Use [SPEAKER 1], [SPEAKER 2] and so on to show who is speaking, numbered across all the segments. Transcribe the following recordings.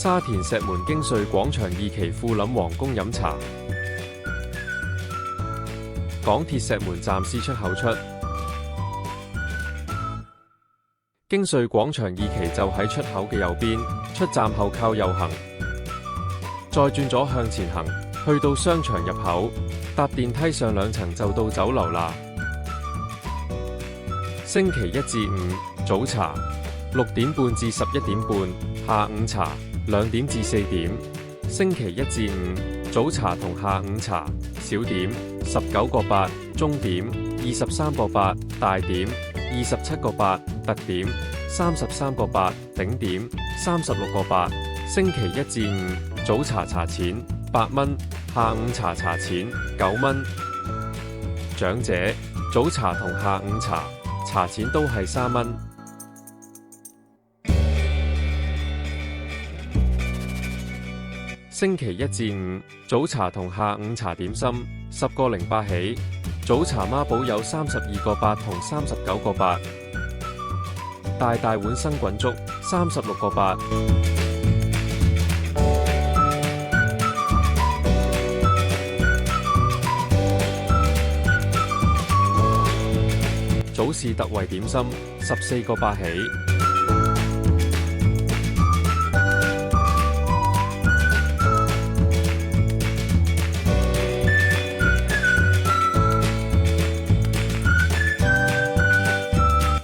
[SPEAKER 1] 沙田石門京穗廣場2期富臨皇宮飲茶。港鐵石門站 C 出口出。京穗廣場2期就喺出口嘅右邊，出站後靠右行，再轉左向前行，去到商場入口，搭電梯上2層就到酒樓啦。星期1至5早茶6點半至11點半，下午茶2點至4點。星期1至5早茶同下午茶小點19個8，中點23個8，大點27個8，特點33個8，頂點36個8。星期1至5早茶茶錢8蚊，下午茶茶錢9蚊。長者早茶同下午茶茶錢都係3蚊。星期1至5早茶同下午茶點心10個08起，早茶孖寶有32個8同39個8，大碗生滾粥36個8。早市特惠點心14個8起。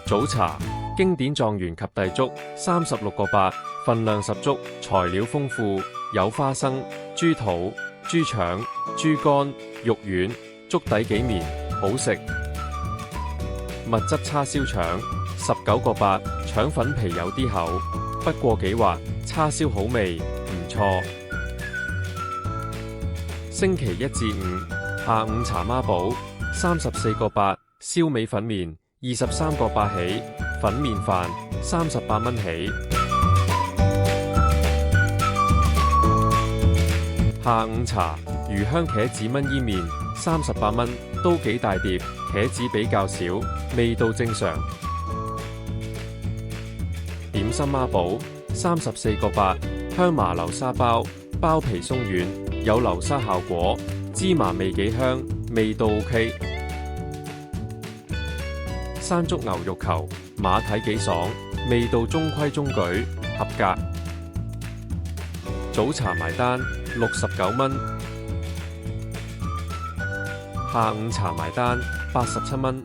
[SPEAKER 1] 早茶經典狀元及第粥36個8，份量十足，材料豐富，有花生、豬肚、豬腸、豬肝、肉丸，粥底幾綿，好食。蜜汁叉燒腸19個8，腸粉皮有啲厚，不過幾滑，叉燒好味，唔錯。星期1至5下午茶孖寶34個8，燒味粉麵23個8起，粉麵飯38蚊起。下午茶魚香茄子炆伊麵38蚊，都幾大碟，茄子比較少，味道正常。點心孖寶34個8，香麻流沙包，包皮鬆軟，有流沙效果，芝麻味幾香，味道 OK。山竹牛肉球，馬蹄幾爽，味道中規中矩，合格。早茶埋單69蚊，下午茶埋單87蚊。